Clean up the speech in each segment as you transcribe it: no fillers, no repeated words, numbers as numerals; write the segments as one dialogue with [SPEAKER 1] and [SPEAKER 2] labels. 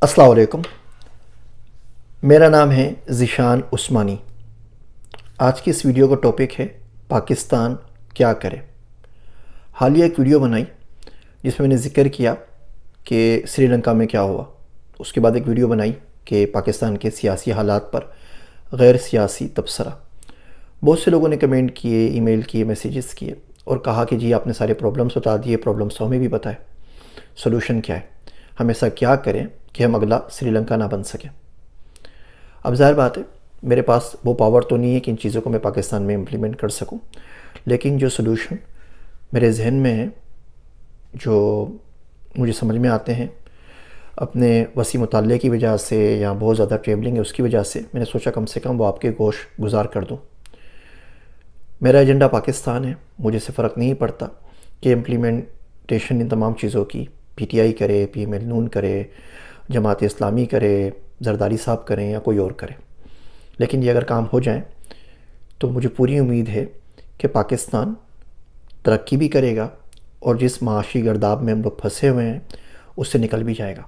[SPEAKER 1] अस्सलाम वालेकुम। मेरा नाम है ज़ीशान उस्मानी। आज की इस वीडियो का टॉपिक है पाकिस्तान क्या करे। हालिया एक वीडियो बनाई जिसमें मैंने ज़िक्र किया कि श्रीलंका में क्या हुआ। उसके बाद एक वीडियो बनाई कि पाकिस्तान के सियासी हालात पर गैर सियासी तबसरा। बहुत से लोगों ने कमेंट किए, ईमेल किए, मैसेजेस किए और कहा कि जी आपने सारे प्रॉब्लम्स बता दिए, प्रॉब्लम्स तो हमें भी बताए, सोल्यूशन क्या है, हम ऐसा क्या करें कि हम अगला श्रीलंका ना बन सकें। अब ज़ाहिर बात है मेरे पास वो पावर तो नहीं है कि इन चीज़ों को मैं पाकिस्तान में इम्प्लीमेंट कर सकूं, लेकिन जो सोल्यूशन मेरे जहन में है, जो मुझे समझ में आते हैं, अपने वसी मुताले की वजह से या बहुत ज़्यादा ट्रेवलिंग है उसकी वजह से, मैंने सोचा कम से कम वो आपके गोश गुजार कर दूँ। मेरा एजेंडा पाकिस्तान है, मुझे से फ़र्क नहीं पड़ता कि इम्प्लीमेंटेशन इन तमाम चीज़ों की PTI करे, PML नून करे, जमात इस्लामी करे, जरदारी साहब करें या कोई और करे, लेकिन ये अगर काम हो जाए तो मुझे पूरी उम्मीद है कि पाकिस्तान तरक्की भी करेगा और जिस माशी गर्दाब में हम लोग फंसे हुए हैं उससे निकल भी जाएगा।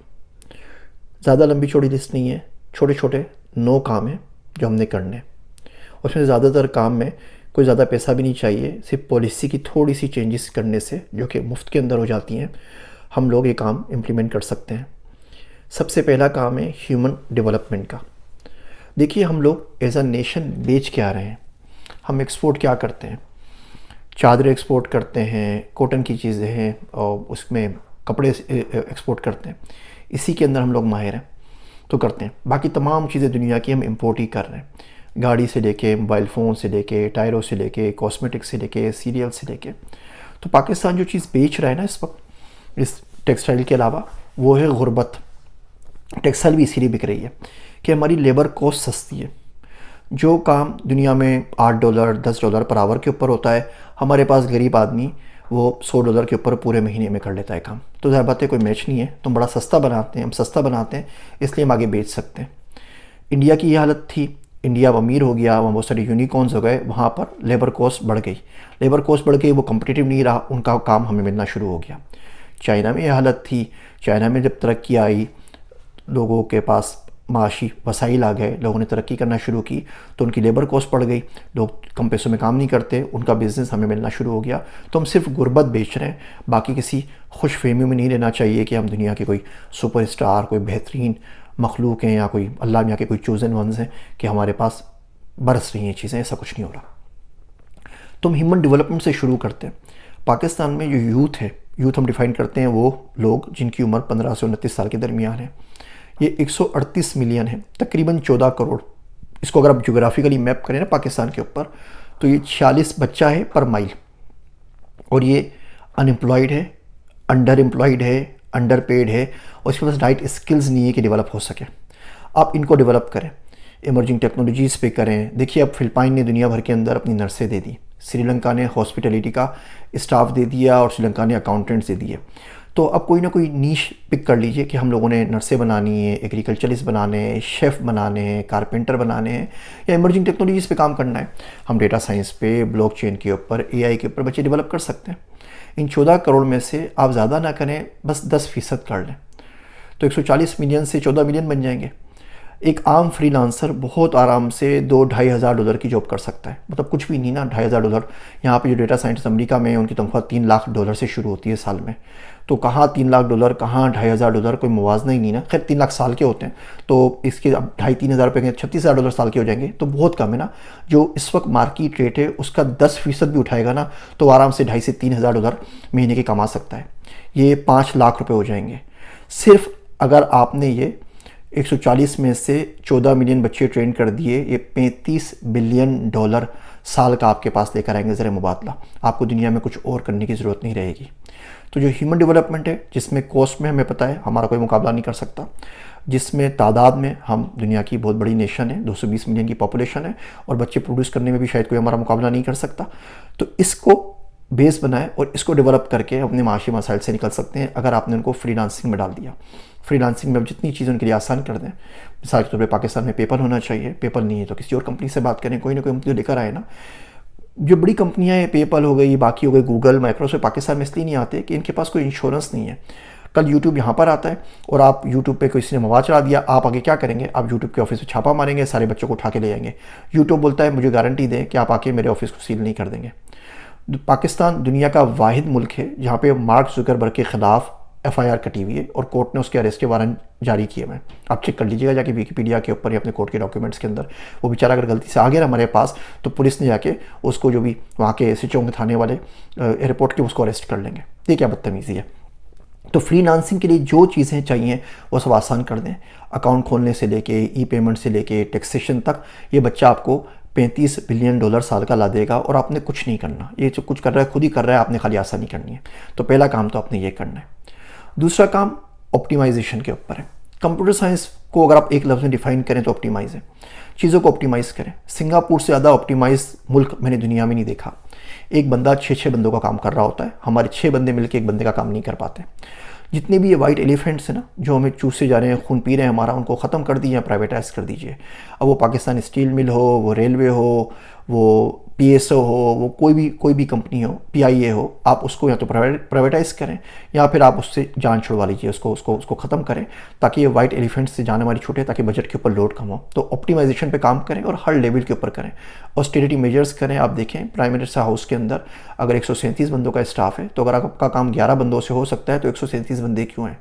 [SPEAKER 1] ज़्यादा लंबी चौड़ी लिस्ट नहीं है, छोटे छोटे 9 काम हैं जो हमने करने। उसमें ज़्यादातर काम में कोई ज़्यादा पैसा भी नहीं चाहिए, सिर्फ पॉलिसी की थोड़ी सी चेंजेस करने से जो कि मुफ्त के अंदर हो जाती हैं, हम लोग ये काम इम्प्लीमेंट कर सकते हैं। सबसे पहला काम है ह्यूमन डेवलपमेंट का। देखिए हम लोग एज अ नेशन बेच क्या रहे हैं, हम एक्सपोर्ट क्या करते हैं, चादरें एक्सपोर्ट करते हैं, कॉटन की चीज़ें हैं और उसमें कपड़े एक्सपोर्ट करते हैं, इसी के अंदर हम लोग माहिर हैं तो करते हैं। बाकी तमाम चीज़ें दुनिया की हम इंपोर्ट ही कर रहे हैं, गाड़ी से लेके, मोबाइल फ़ोन से लेके, टायरों से लेके, कॉस्मेटिक्स से लेके, सीरियल से लेके। तो पाकिस्तान जो चीज़ बेच रहा है ना इस वक्त, इस टेक्सटाइल के अलावा, वो है गुर्बत। टेक्सटाइल भी इसीलिए बिक रही है कि हमारी लेबर कॉस्ट सस्ती है। जो काम दुनिया में $8 $10 पर आवर के ऊपर होता है, हमारे पास गरीब आदमी वो $100 के ऊपर पूरे महीने में कर लेता है काम। तो ज़ाहिर बात है कोई मैच नहीं है, तो हम बड़ा सस्ता बनाते हैं, हम सस्ता बनाते हैं इसलिए हम आगे बेच सकते हैं। इंडिया की ये हालत थी, इंडिया अब अमीर हो गया, वहाँ बहुत सारे यूनिकॉर्न्स हो गए, वहाँ पर लेबर कॉस्ट बढ़ गई, लेबर कॉस्ट बढ़ गई, वो कम्पिटिटिव नहीं रहा, उनका काम हमें मिलना शुरू हो गया। चाइना में ये हालत थी, चाइना में जब तरक्की आई, लोगों के पास माशी वसाइल आ गए, लोगों ने तरक्की करना शुरू की, तो उनकी लेबर कॉस्ट बढ़ गई, लोग कम पैसों में काम नहीं करते, उनका बिज़नेस हमें मिलना शुरू हो गया। तो हम सिर्फ गुर्बत बेच रहे हैं, बाकी किसी खुश फहमी में नहीं रहना चाहिए कि हम दुनिया के कोई सुपरस्टार, कोई बेहतरीन मखलूक हैं या कोई अल्लाह मियाँ के कोई चोज़न वंस हैं कि हमारे पास बरस रही हैं चीज़ें, ऐसा कुछ नहीं हो रहा। तो हम ह्यूमन डेवलपमेंट से शुरू करते हैं। पाकिस्तान में जो यूथ है, यूथ हम डिफ़ाइन करते हैं वो लोग जिनकी उम्र 15 से 29 साल के दरमियान है। ये 138 मिलियन है, तकरीबन 14 करोड़। इसको अगर आप ज्योग्राफिकली मैप करें ना पाकिस्तान के ऊपर, तो ये 46 बच्चा है पर माइल, और ये अनएम्प्लॉयड है, अंडर एम्प्लॉयड है, अंडर पेड है, और इसके पास राइट स्किल्स नहीं है कि डेवलप हो सके। आप इनको डेवलप करें, इमर्जिंग टेक्नोलॉजीज़ पे करें। देखिए अब फ़िलिपाइन ने दुनिया भर के अंदर अपनी नर्सें दे दी, श्रीलंका ने हॉस्पिटलिटी का स्टाफ दे दिया और श्रीलंका ने अकाउंटेंट्स दे दिए। तो अब कोई ना कोई नीश पिक कर लीजिए कि हम लोगों ने नर्सें बनानी है, एग्रीकल्चरिस्ट बनाने हैं, शेफ़ बनाने हैं, कारपेंटर बनाने हैं, या इमर्जिंग टेक्नोलॉजीज़ पे काम करना है। हम डेटा साइंस पे, ब्लॉकचेन के ऊपर, AI के ऊपर बच्चे डेवलप कर सकते हैं। इन 14 करोड़ में से आप ज़्यादा ना करें, बस 10% कर लें, तो 140 मिलियन से 14 मिलियन बन जाएंगे। एक आम फ्रीलांसर बहुत आराम से $2-2.5 की जॉब कर सकता है, मतलब कुछ भी नहीं ना, $2.5। यहाँ पे जो डेटा साइंटिस्ट अमेरिका में, उनकी तनख्वाह $3 लाख से शुरू होती है साल में। तो कहाँ $3 लाख, कहाँ $2.5, कोई मुवाजना ही नहीं ना। खैर 3 लाख साल के होते हैं, तो इसके अब 2,500-3 हज़ार रुपये के $36,000 साल के हो जाएंगे, तो बहुत कम है ना। जो इस वक्त मार्केट रेट है उसका 10% भी उठाएगा ना, तो आराम से $2,500 से $3,000 महीने के कमा सकता है। ये 5 लाख रुपये हो जाएंगे। सिर्फ अगर आपने ये 140 में से 14 मिलियन बच्चे ट्रेन कर दिए, ये $35 बिलियन साल का आपके पास लेकर आएंगे ज़रा मुबादला। आपको दुनिया में कुछ और करने की ज़रूरत नहीं रहेगी। तो जो ह्यूमन डेवलपमेंट है, जिसमें कॉस्ट में हमें पता है हमारा कोई मुकाबला नहीं कर सकता, जिसमें तादाद में हम दुनिया की बहुत बड़ी नेशन है, 220 मिलियन की पॉपुलेशन है, और बच्चे प्रोड्यूस करने में भी शायद कोई हमारा मुकाबला नहीं कर सकता। तो इसको बेस बनाए और इसको डेवलप करके अपने माशी मसाइल से निकल सकते हैं अगर आपने उनको फ्रीलांसिंग में डाल दिया। फ्रीलांसिंग में अब जितनी चीज़ उनके लिए आसान कर दें, मिसाल के तौर पर पाकिस्तान में पेपल होना चाहिए, पेपल नहीं है तो किसी और कंपनी से बात करें, कोई ना कोई कंपनी लेकर आए ना। जो बड़ी कंपनियां हैं, पेपल हो गई, बाकी हो गई, गूगल, माइक्रोसॉफ्ट, पाकिस्तान में इसलिए नहीं आते कि इनके पास कोई इंश्योरेंस नहीं है। कल यूट्यूब यहाँ पर आता है और आप यूट्यूब पे किसी ने मवाद चढ़ा दिया, आप आगे क्या करेंगे? आप यूट्यूब के ऑफिस में छापा मारेंगे, सारे बच्चों को उठा के ले जाएंगे। यूट्यूब बोलता है मुझे गारंटी दें कि आप आके मेरे ऑफिस को सील नहीं कर देंगे। पाकिस्तान दुनिया का वाहिद मुल्क है जहाँ पे मार्क जुकरबर्ग के खिलाफ FIR कटी हुई है और कोर्ट ने उसके अरेस्ट के वारंट जारी किए हुए। आप चेक कर लीजिएगा जाके विकीपीडिया के ऊपर या अपने कोर्ट के डॉक्यूमेंट्स के अंदर। वो बेचारा अगर गलती से आ गया हमारे पास तो पुलिस ने जाके उसको, जो भी वहाँ के सिचोंग थाने वाले एयरपोर्ट के, उसको अरेस्ट कर लेंगे। ये क्या बदतमीज़ी है? तो फ्रीलांसिंग के लिए जो चीज़ें चाहिए वो सब आसान कर दें। अकाउंट खोलने से लेके ई-पेमेंट से लेके टैक्सेशन तक, ये बच्चा आपको $35 बिलियन साल का ला देगा और आपने कुछ नहीं करना। ये जो कुछ कर रहा है खुद ही कर रहा है, आपने खाली आसानी करनी है। तो पहला काम तो आपने ये करना है। दूसरा काम ऑप्टिमाइजेशन के ऊपर है। कंप्यूटर साइंस को अगर आप एक लफ्ज़ में डिफाइन करें तो ऑप्टिमाइज है। चीज़ों को ऑप्टिमाइज़ करें। सिंगापुर से ज़्यादा ऑप्टिमाइज मुल्क मैंने दुनिया में नहीं देखा। एक बंदा 6 बंदों का काम कर रहा होता है। हमारे 6 बंदे मिलकर एक बंदे का काम नहीं कर पाते। जितने भी ये वाइट एलिफेंट्स हैं ना, जो हमें चूसे जा रहे हैं, खून पी रहे हैं हमारा, उनको ख़त्म कर दीजिए, प्राइवेटाइज कर दीजिए। अब वो पाकिस्तान स्टील मिल हो, वो रेलवे हो, वो PSO हो, वो कोई भी कंपनी हो, PIA हो, आप उसको या तो प्राइवेटाइज करें या फिर आप उससे जान छुड़वा लीजिए, उसको ख़त्म करें, ताकि ये वाइट एलिफेंट्स से जान हमारी छूटे, ताकि बजट के ऊपर लोड कम हो। तो ऑप्टिमाइजेशन पे काम करें और हर लेवल के ऊपर करें। ऑस्टेरिटी मेजर्स करें। आप देखें प्राइम मिनिस्टर हाउस के अंदर अगर 137 बंदों का स्टाफ है, तो अगर आपका काम 11 बंदों से हो सकता है तो 137 बंदे क्यों हैं?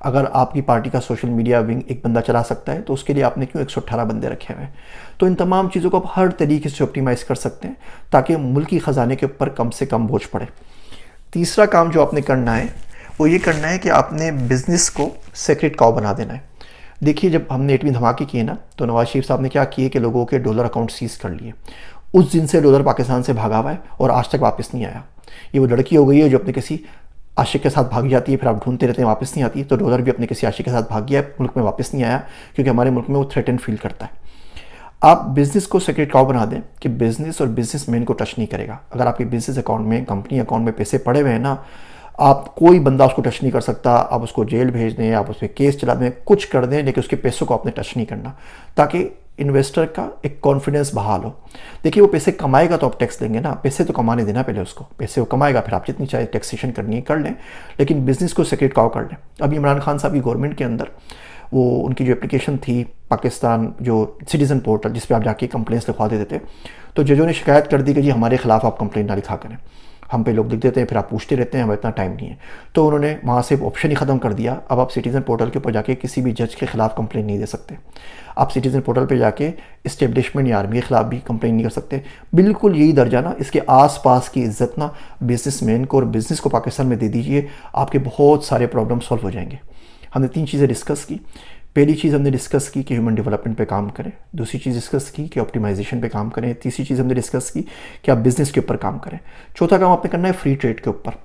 [SPEAKER 1] अगर आपकी पार्टी का सोशल मीडिया विंग एक बंदा चला सकता है तो उसके लिए आपने क्यों 118 बंदे रखे हुए हैं? तो इन तमाम चीज़ों को आप हर तरीके से ऑप्टिमाइज़ कर सकते हैं ताकि मुल्की ख़जाने के ऊपर कम से कम बोझ पड़े। तीसरा काम जो आपने करना है वो ये करना है कि आपने बिज़नेस को सेक्रेट काउ बना देना है। देखिए, जब हमने 8वीं धमाके किए ना, तो नवाज शरीफ साहब ने क्या किए कि लोगों के डॉलर अकाउंट सीज कर लिए। उस दिन से डॉलर पाकिस्तान से भागा हुआ है और आज तक वापस नहीं आया। ये वो लड़की हो गई है जो अपने किसी आशिक के साथ भाग जाती है, फिर आप ढूंढते रहते हैं, वापस नहीं आती। तो डॉलर भी अपने किसी आशिक के साथ भाग गया है, मुल्क में वापस नहीं आया, क्योंकि हमारे मुल्क में वो थ्रेटन फील करता है। आप बिज़नेस को सेक्रेट काउ बना दें कि बिज़नेस और बिजनेसमैन को टच नहीं करेगा। अगर आपके बिजनेस अकाउंट में, कंपनी अकाउंट में पैसे पड़े हुए हैं ना, आप कोई बंदा उसको टच नहीं कर सकता। आप उसको जेल भेज दें, आप उस पर केस चला दें, कुछ कर दें, लेकिन उसके पैसों को आपने टच नहीं करना, ताकि इन्वेस्टर का एक कॉन्फिडेंस बहाल हो। देखिए, वो पैसे कमाएगा तो आप टैक्स देंगे ना, पैसे तो कमाने देना पहले उसको। पैसे वो कमाएगा, फिर आप जितनी चाहे टैक्सेशन करनी है कर लें, लेकिन बिज़नेस को सेक्रेट काउ कर लें। अभी इमरान खान साहब की गवर्नमेंट के अंदर वो उनकी जो एप्लीकेशन थी पाकिस्तान जो सिटीज़न पोर्टल, जिस पर आप जाके कंप्लेंट्स लिखवा देते थे, तो जजों ने शिकायत कर दी कि जी हमारे खिलाफ आप कंप्लेंट ना लिखा करें, हम पे लोग लिख देते हैं, फिर आप पूछते रहते हैं, हमें इतना टाइम नहीं है। तो उन्होंने वहाँ से ऑप्शन ही ख़त्म कर दिया। अब आप सिटीज़न पोर्टल के ऊपर जाके किसी भी जज के खिलाफ कंप्लेंट नहीं दे सकते। आप सिटीज़न पोर्टल पे जाके इस्टेब्लिशमेंट या आर्मी के खिलाफ भी कंप्लेंट नहीं कर सकते। बिल्कुल यही दर्जा ना, इसके आसपास की इज्जत ना बिजनेसमैन को और बिज़नेस को पाकिस्तान में दे दीजिए, आपके बहुत सारे प्रॉब्लम सॉल्व हो जाएंगे। हमने 3 चीज़ें डिस्कस की। पहली चीज़ हमने डिस्कस की कि ह्यूमन डेवलपमेंट पे काम करें। दूसरी चीज़ डिस्कस की कि ऑप्टिमाइजेशन पे काम करें। तीसरी चीज़ हमने डिस्कस की कि आप बिज़नेस के ऊपर काम करें। चौथा काम आपने करना है फ्री ट्रेड के ऊपर।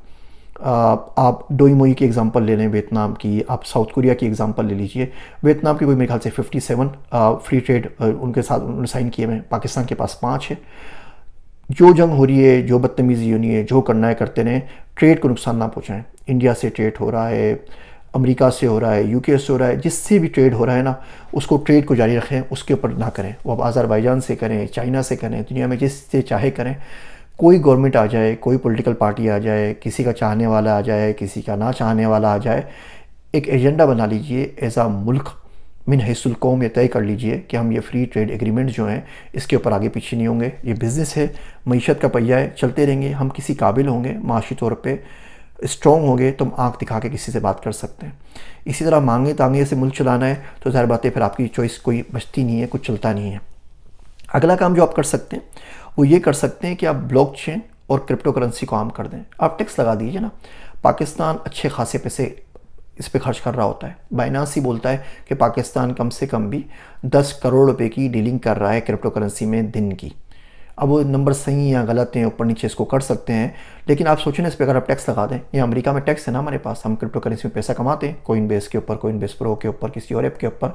[SPEAKER 1] आप डोईमोई की एग्जांपल ले लें, वियतनाम की, आप साउथ कोरिया की एग्जांपल ले लीजिए। वियतनाम की कोई मेरे ख्याल से 57 फ्री ट्रेड उनके साथ उन्होंने साइन किए हुए हैं। पाकिस्तान के पास 5 है। जो जंग हो रही है, जो बदतमीज़ी होनी है, जो करना है करते रहें, ट्रेड को नुकसान ना पहुँचाएँ। इंडिया से ट्रेड हो रहा है, अमेरिका से हो रहा है, यूके से हो रहा है, जिससे भी ट्रेड हो रहा है ना, उसको ट्रेड को जारी रखें, उसके ऊपर ना करें। वो आप अज़रबैजान से करें, चाइना से करें, दुनिया में जिससे चाहे करें। कोई गवर्नमेंट आ जाए, कोई पॉलिटिकल पार्टी आ जाए, किसी का चाहने वाला आ जाए, किसी का ना चाहने वाला आ जाए, एक एजेंडा बना लीजिए एज आ मुल्क मिन हैसुल कौम, ये तय कर लीजिए कि हम ये फ्री ट्रेड एग्रीमेंट जो हैं इसके ऊपर आगे पीछे नहीं होंगे। ये बिज़नेस है, मईशत का पहिया है, चलते रहेंगे। हम किसी काबिल होंगे, माशी तौर पर स्ट्रॉन्ग हो गए तो हम आँख दिखा के किसी से बात कर सकते हैं। इसी तरह मांगे तांगे से मुल्क चलाना है तो ज़ाहिर बात है फिर आपकी चॉइस कोई बचती नहीं है, कुछ चलता नहीं है। अगला काम जो आप कर सकते हैं वो ये कर सकते हैं कि आप ब्लॉकचेन और क्रिप्टो करेंसी को आम कर दें। आप टैक्स लगा दीजिए ना। पाकिस्तान अच्छे खासे पैसे इस पर खर्च कर रहा होता है। बाइनांस ही बोलता है कि पाकिस्तान कम से कम भी 10 करोड़ रुपए की डीलिंग कर रहा है क्रिप्टो करेंसी में दिन की। अब वो नंबर सही या गलत हैं, ऊपर नीचे इसको कर सकते हैं, लेकिन आप सोचें ना, इस पर अगर आप टैक्स लगा दें, या अमेरिका में टैक्स है ना हमारे पास, हम क्रिप्टो करेंसी में पैसा कमाते हैं, कोइनबेस के ऊपर, कोइनबेस प्रो के ऊपर, किसी और ऐप के ऊपर,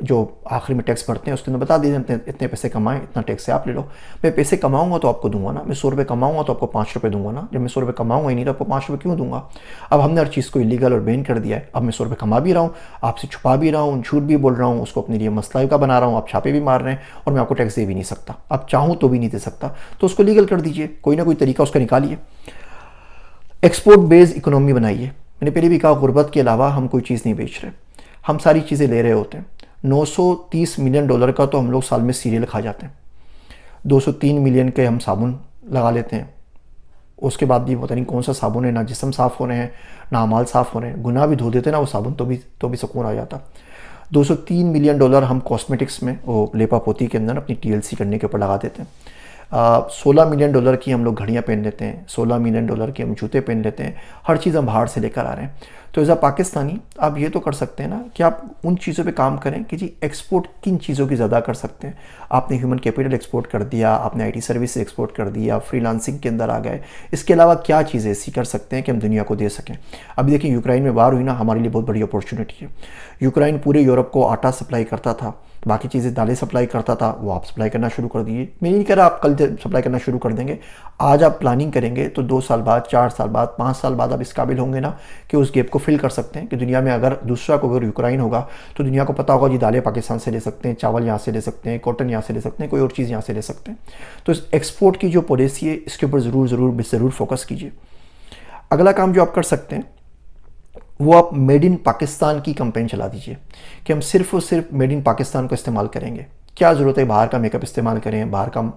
[SPEAKER 1] जो आखिरी में टैक्स भरते हैं उसके अंदर बता दीजिए इतने पैसे कमाएं, इतना टैक्स है आप ले लो। मैं पैसे कमाऊंगा तो आपको दूंगा ना। मैं 100 रुपये कमाऊंगा तो आपको 5 रुपये दूंगा ना। जब मैं 100 रुपये कमाऊंगा ही नहीं तो आपको 5 रुपये क्यों दूंगा? अब हमने हर चीज़ को इलीगल और बैन कर दिया है। अब मैं 100 रुपये कमा भी रहा हूँ, आपसे छुपा भी रहा हूँ, झूठ भी बोल रहा हूँ, उसको अपने लिए मसला का बना रहा हूँ, आप छापे भी मार रहे हैं और मैं आपको टैक्स दे भी नहीं सकता। अब चाहूँ तो भी नहीं दे सकता, तो उसको लीगल कर दीजिए, कोई ना कोई तरीका उसका निकालिए। एक्सपोर्ट बेस्ड इकोनॉमी बनाइए। मैंने पहले भी कहा, गुर्बत के अलावा हम कोई चीज़ नहीं बेच रहे, हम सारी चीज़ें ले रहे होते हैं। 930 मिलियन डॉलर का तो हम लोग साल में सीरियल खा जाते हैं, 203 मिलियन के हम साबुन लगा लेते हैं, उसके बाद भी पता नहीं कौन सा साबुन है, ना जिस्म साफ़ हो रहे हैं ना अमाल साफ़ हो रहे हैं, गुनाह भी धो देते ना वो साबुन, तो भी सुकून आ जाता। 203 मिलियन डॉलर हम कॉस्मेटिक्स में, वो लेपा पोती के अंदर अपनी TLC करने के ऊपर लगा देते हैं। 16 मिलियन डॉलर की हम लोग घड़ियाँ पहन लेते हैं, 16 मिलियन डॉलर के हम जूते पहन लेते हैं, हर चीज़ हम बाहर से लेकर आ रहे हैं। तो एज अ पाकिस्तानी आप ये तो कर सकते हैं ना कि आप उन चीज़ों पे काम करें कि जी एक्सपोर्ट किन चीज़ों की ज़्यादा कर सकते हैं। आपने ह्यूमन कैपिटल एक्सपोर्ट कर दिया, आपने IT सर्विस एक्सपोर्ट कर दिया, फ्रीलांसिंग के अंदर आ गए, इसके अलावा क्या चीज़ें ऐसी कर सकते हैं कि हम दुनिया को दे सकें। अभी देखिए यूक्रेन में वार हुई ना, हमारे लिए बहुत बड़ी अपॉर्चुनिटी है। यूक्रेन पूरे यूरोप को आटा सप्लाई करता था, बाकी चीज़ें दालें सप्लाई करता था, वो आप सप्लाई करना शुरू कर दिए। मैं नहीं कह रहा आप कल सप्लाई करना शुरू कर देंगे, आज आप प्लानिंग करेंगे तो 2 साल बाद, 4 साल बाद, 5 साल बाद आप इस काबिल होंगे ना कि उस गैप को फिल कर सकते हैं कि दुनिया में अगर दूसरा को अगर यूक्रेन होगा तो दुनिया को पता होगा जी दालें पाकिस्तान से ले सकते हैं, चावल यहाँ से ले सकते हैं, कॉटन यहाँ से ले सकते हैं, कोई और चीज़ यहाँ से ले सकते हैं। तो इस एक्सपोर्ट की जो पॉलिसी है इसके ऊपर ज़रूर फोकस कीजिए। अगला काम जो आप कर सकते हैं वो आप मेड इन पाकिस्तान की कैंपेन चला दीजिए कि हम सिर्फ और सिर्फ मेड इन पाकिस्तान को इस्तेमाल करेंगे। क्या ज़रूरत है बाहर का मेकअप इस्तेमाल करें, बाहर का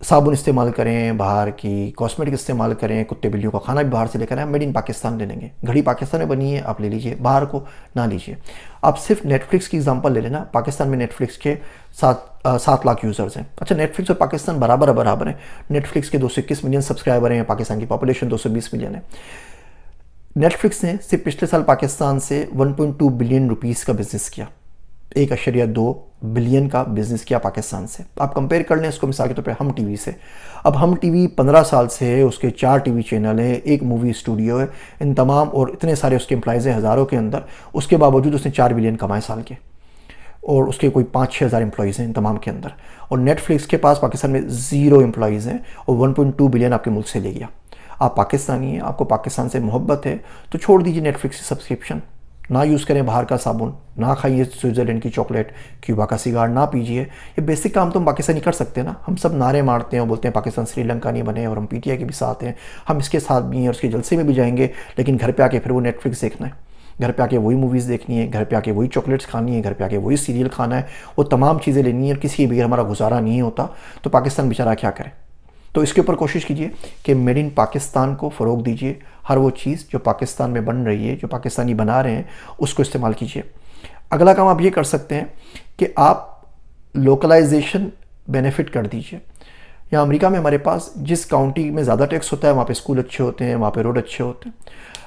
[SPEAKER 1] साबुन इस्तेमाल करें, बाहर की कॉस्मेटिक इस्तेमाल करें, कुत्ते बिल्लियों का खाना भी बाहर से लेकर आए, मेड इन पाकिस्तान ले लेंगे। घड़ी पाकिस्तान में बनी है, आप ले लीजिए, बाहर को ना लीजिए। आप सिर्फ नेटफ्लिक्स की एग्जांपल ले लेना। पाकिस्तान में नेटफ्लिक्स के 7 लाख यूज़र्स हैं। अच्छा, नेटफ्लिक्स और पाकिस्तान बराबर हैं। नेटफ्लिक्स के 221 मिलियन सब्सक्राइबर हैं, पाकिस्तान की पॉपुलेशन 220 मिलियन है। नेटफ्लिक्स ने सिर्फ पिछले साल पाकिस्तान से 1.2 बिलियन रुपीस का बिजनेस किया, 1.2 बिलियन का बिजनेस किया पाकिस्तान से। आप कंपेयर कर लें इसको मिसाल के तौर पे हम टीवी से। अब हम टीवी 15 साल से है, उसके 4 टीवी चैनल है, एक मूवी स्टूडियो है, इन तमाम और इतने सारे उसके एम्प्लॉयज़ हैं हज़ारों के अंदर, उसके बावजूद उसने 4 बिलियन कमाए साल के, और उसके कोई 5-6 हज़ार एम्प्लॉयज़ हैं इन तमाम के अंदर। और नेटफ्लिक्स के पास पाकिस्तान में 0 एम्प्लॉयज़ हैं और 1.2 बिलियन आपके मुल्क से ले गया। आप पाकिस्तानी हैं, आपको पाकिस्तान से मोहब्बत है तो छोड़ दीजिए नेटफ्लिक्स की सब्सक्रिप्शन, ना यूज़ करें बाहर का साबुन, ना खाइए स्विट्ज़रलैंड की चॉकलेट, क्यूबा का सिगार ना पीजिए। ये बेसिक काम तो हम पाकिस्तानी कर सकते हैं ना। हम सब नारे मारते हैं और बोलते हैं पाकिस्तान श्रीलंका नहीं बने, और हम PTI के भी साथ हैं, हम इसके साथ भी हैं और उसके जलसे में भी जाएंगे, लेकिन घर पे आके फिर वो नेटफ्लिक्स देखना है, घर पे आके वही मूवीज़ देखनी है, घर पे आके वही चॉकलेट्स खानी है, घर पे आके वही सीरियल खाना है, वो तमाम चीज़ें लेनी है और किसी के बगैर हमारा गुजारा नहीं होता। तो पाकिस्तान बेचारा क्या करे। तो इसके ऊपर कोशिश कीजिए कि मेड इन पाकिस्तान को फ़रोग दीजिए। हर वो चीज़ जो पाकिस्तान में बन रही है, जो पाकिस्तानी बना रहे हैं, उसको इस्तेमाल कीजिए। अगला काम आप ये कर सकते हैं कि आप लोकलाइजेशन बेनिफिट कर दीजिए। यहाँ अमेरिका में हमारे पास जिस काउंटी में ज़्यादा टैक्स होता है वहाँ पे स्कूल अच्छे होते हैं, वहाँ पे रोड अच्छे होते हैं।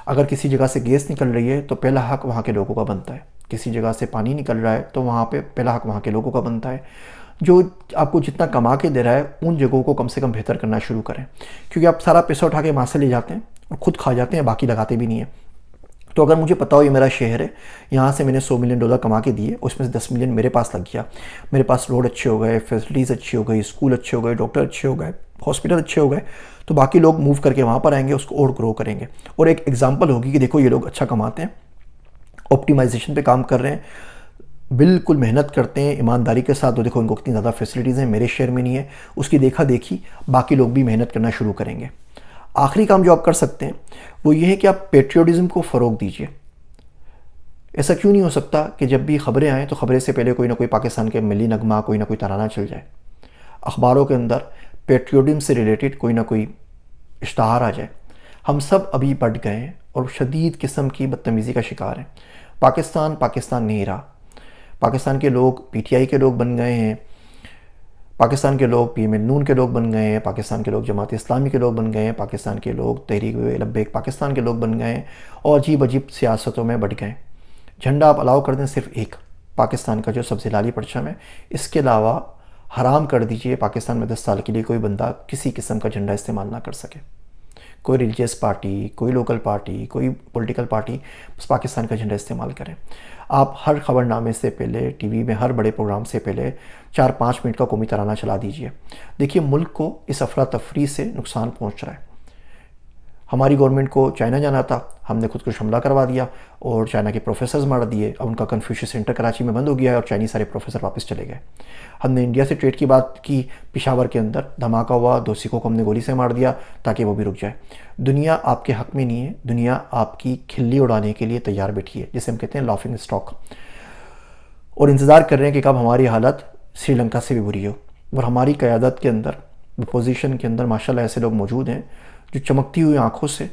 [SPEAKER 1] अगर किसी जगह से गैस निकल रही है तो पहला हक वहाँ के लोगों का बनता है, किसी जगह से पानी निकल रहा है तो वहाँ पे पहला हक वहाँ के लोगों का बनता है। जो आपको जितना कमा के दे रहा है उन जगहों को कम से कम बेहतर करना शुरू करें, क्योंकि आप सारा पैसा उठा के वहाँ से ले जाते हैं और खुद खा जाते हैं, बाकी लगाते भी नहीं है। तो अगर मुझे पता हो ये मेरा शहर है, यहाँ से मैंने $100 मिलियन कमा के दिए, उसमें से 10 मिलियन मेरे पास लग गया, मेरे पास रोड अच्छे हो गए, फैसिलिटीज़ अच्छी हो गई, स्कूल अच्छे हो गए, डॉक्टर अच्छे हो गए, हॉस्पिटल अच्छे हो गए, तो बाकी लोग मूव करके वहाँ पर आएंगे, उसको और ग्रो करेंगे। और एक एग्जाम्पल होगी कि देखो ये लोग अच्छा कमाते हैं, ऑप्टिमाइजेशन पे काम कर रहे हैं, बिल्कुल मेहनत करते हैं ईमानदारी के साथ। तो देखो इनको कितनी ज़्यादा फैसिलिटीज़ हैं, मेरे शहर में नहीं है, उसकी देखा देखी बाकी लोग भी मेहनत करना शुरू करेंगे। आखिरी काम जो आप कर सकते हैं वो ये है कि आप पेट्रियोटिज़म को फ़रोग दीजिए। ऐसा क्यों नहीं हो सकता कि जब भी ख़बरें आएँ तो ख़बरें से पहले कोई ना कोई पाकिस्तान के मिली नगमा, कोई ना कोई तराना चल जाए, अखबारों के अंदर पेट्रियोटिज़म से रिलेटेड कोई ना कोई इश्तहार आ जाए। हम सब अभी बढ़ गए हैं और शदीद किस्म की बदतमीज़ी का शिकार हैं। पाकिस्तान नहीं रहा। पाकिस्तान के लोग PTI के लोग बन गए हैं, पाकिस्तान के लोग PML नून के लोग बन गए हैं, पाकिस्तान के लोग जमात इस्लामी के लोग बन गए हैं, पाकिस्तान के लोग तहरीक लब्बैक पाकिस्तान के लोग बन गए हैं और अजीब अजीब सियासतों में बढ़ गए। झंडा आप अलाउ कर दें सिर्फ एक, पाकिस्तान का जो सबसे लाली परचम है, इसके अलावा हराम कर दीजिए पाकिस्तान में 10 साल के लिए कोई बंदा किसी किस्म का झंडा इस्तेमाल ना कर सके। कोई रिलीजियस पार्टी, कोई लोकल पार्टी, कोई पॉलिटिकल पार्टी बस पाकिस्तान का झंडा इस्तेमाल करें। आप हर खबरनामे से पहले, टीवी में हर बड़े प्रोग्राम से पहले 4-5 मिनट का कौमी तराना चला दीजिए। देखिए मुल्क को इस अफरा तफरी से नुकसान पहुँच रहा है। हमारी गवर्नमेंट को चाइना जाना था, हमने खुद को हमला करवा दिया और चाइना के प्रोफेसर्स मार दिए। अब उनका कन्फ्यूशियस सेंटर कराची में बंद हो गया है और चाइनीज़ सारे प्रोफेसर वापस चले गए। हमने इंडिया से ट्रेड की बात की, पेशावर के अंदर धमाका हुआ, 2 सिखों को हमने गोली से मार दिया ताकि वो भी रुक जाए। दुनिया आपके हक़ में नहीं है, दुनिया आपकी खिल्ली उड़ाने के लिए तैयार बैठी है, जिसे हम कहते हैं लाफिंग स्टॉक, और इंतज़ार कर रहे हैं कि कब हमारी हालत श्रीलंका से भी बुरी हो। और हमारी क़यादत के अंदर, अपोजिशन के अंदर माशाल्लाह ऐसे लोग मौजूद हैं जो चमकती हुई आँखों से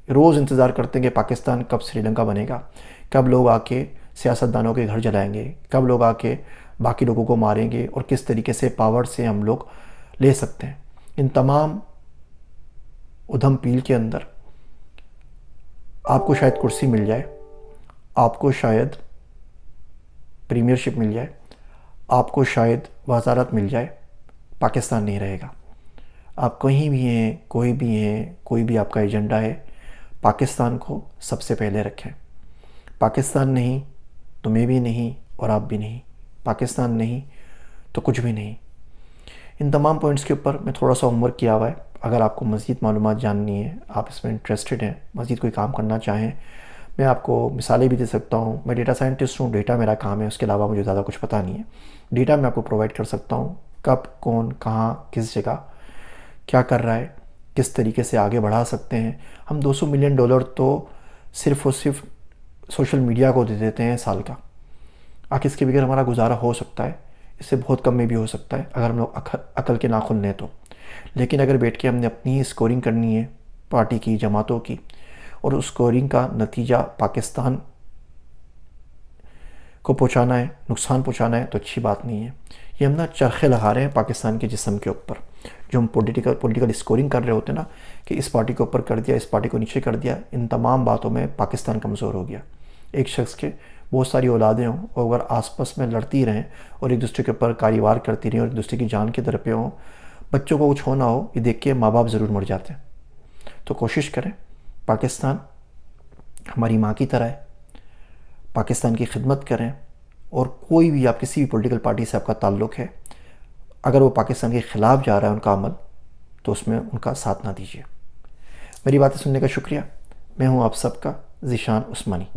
[SPEAKER 1] रोज़ इंतज़ार करते हैं कि पाकिस्तान कब श्रीलंका बनेगा, कब लोग आके सियासतदानों के घर जलाएंगे, कब लोग आके बाकी लोगों को मारेंगे और किस तरीके से पावर से हम लोग ले सकते हैं। इन तमाम उधम पील के अंदर आपको शायद कुर्सी मिल जाए, आपको शायद प्रीमियरशिप मिल जाए, आपको शायद वज़ारत मिल जाए, पाकिस्तान नहीं रहेगा। आप कहीं भी हैं, कोई भी हैं, कोई भी आपका एजेंडा है, पाकिस्तान को सबसे पहले रखें। पाकिस्तान नहीं तो मैं भी नहीं और आप भी नहीं, पाकिस्तान नहीं तो कुछ भी नहीं। इन तमाम पॉइंट्स के ऊपर मैं थोड़ा सा होमवर्क किया हुआ है। अगर आपको मज़ीद मालूमात जाननी है, आप इसमें इंटरेस्टेड हैं, मज़ीद कोई काम करना चाहें, मैं आपको मिसालें भी दे सकता हूँ। मैं डेटा साइंटिस्ट हूँ, डेटा मेरा काम है, उसके अलावा मुझे ज़्यादा कुछ पता नहीं है। डेटा मैं आपको प्रोवाइड कर सकता हूँ, कब, कौन, कहाँ, किस जगह क्या कर रहा है, किस तरीके से आगे बढ़ा सकते हैं। हम $200 मिलियन तो सिर्फ़ और सिर्फ सोशल मीडिया को दे देते हैं साल का। आखिर इसके बगैर हमारा गुजारा हो सकता है, इससे बहुत कम में भी हो सकता है अगर हम लोग अकल के नाखुन लें तो। लेकिन अगर बैठ के हमने अपनी स्कोरिंग करनी है पार्टी की, जमातों की, और उस स्कोरिंग का नतीजा पाकिस्तान को पहुंचाना है, नुकसान पहुंचाना है, तो अच्छी बात नहीं है। ये हम ना चरखे लगा रहे हैं पाकिस्तान के जिस्म के ऊपर। जो हम पॉलिटिकल स्कोरिंग कर रहे होते हैं ना, कि इस पार्टी को ऊपर कर दिया, इस पार्टी को नीचे कर दिया, इन तमाम बातों में पाकिस्तान कमज़ोर हो गया। एक शख्स के बहुत सारी औलादें हों और अगर आपस में लड़ती रहें और एक दूसरे के ऊपर कारीवार करती रहें और एक दूसरे की जान के दर पे हों, बच्चों को कुछ होना हो, ये देख के माँ बाप ज़रूर मर जाते हैं। तो कोशिश करें, पाकिस्तान हमारी माँ की तरह है, पाकिस्तान की खिदमत करें। और कोई भी, आप किसी भी पॉलिटिकल पार्टी से आपका ताल्लुक़ है, अगर वो पाकिस्तान के ख़िलाफ़ जा रहा है उनका अमल, तो उसमें उनका साथ ना दीजिए। मेरी बातें सुनने का शुक्रिया। मैं हूँ आप सबका ज़ीशान उस्मानी।